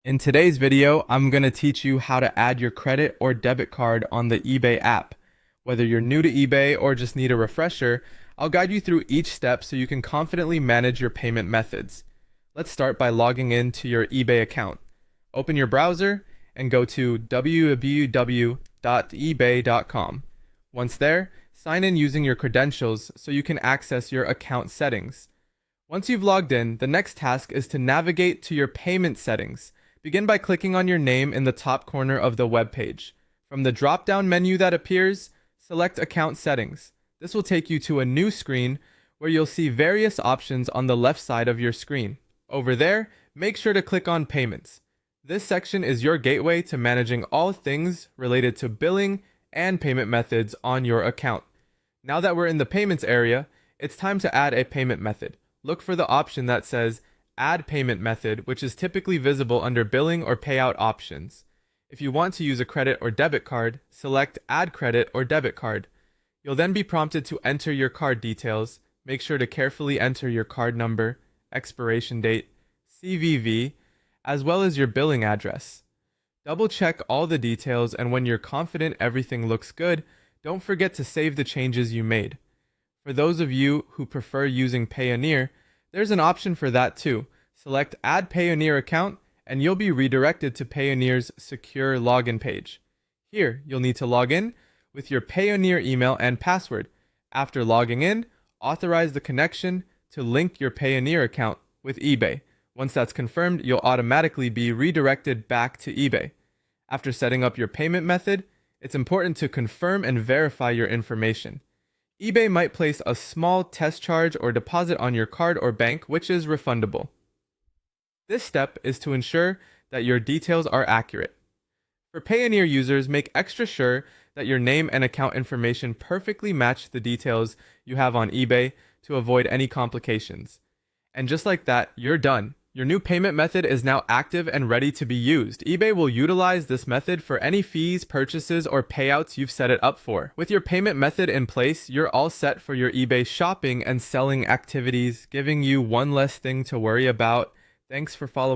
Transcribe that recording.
In today's video, I'm going to teach you how to add your credit or debit card on the eBay app. Whether you're new to eBay or just need a refresher, I'll guide you through each step so you can confidently manage your payment methods. Let's start by logging in to your eBay account. Open your browser and go to www.ebay.com. Once there, sign in using your credentials so you can access your account settings. Once you've logged in, the next task is to navigate to your payment settings. Begin by clicking on your name in the top corner of the web page. From the drop-down menu that appears, select Account Settings. This will take you to a new screen where you'll see various options on the left side of your screen. Over there, make sure to click on Payments. This section is your gateway to managing all things related to billing and payment methods on your account. Now that we're in the Payments area, it's time to add a payment method. Look for the option that says Add Payment Method, which is typically visible under Billing or Payout options. If you want to use a credit or debit card, select Add Credit or Debit Card. You'll then be prompted to enter your card details. Make sure to carefully enter your card number, expiration date, CVV, as well as your billing address. Double check all the details, and when you're confident everything looks good, don't forget to save the changes you made. For those of you who prefer using Payoneer, there's an option for that too. Select Add Payoneer Account and you'll be redirected to Payoneer's secure login page. Here, you'll need to log in with your Payoneer email and password. After logging in, authorize the connection to link your Payoneer account with eBay. Once that's confirmed, you'll automatically be redirected back to eBay. After setting up your payment method, it's important to confirm and verify your information. eBay might place a small test charge or deposit on your card or bank, which is refundable. This step is to ensure that your details are accurate. For Payoneer users, make extra sure that your name and account information perfectly match the details you have on eBay to avoid any complications. And just like that, you're done. Your new payment method is now active and ready to be used. eBay will utilize this method for any fees, purchases, or payouts you've set it up for. With your payment method in place, you're all set for your eBay shopping and selling activities, giving you one less thing to worry about. Thanks for following.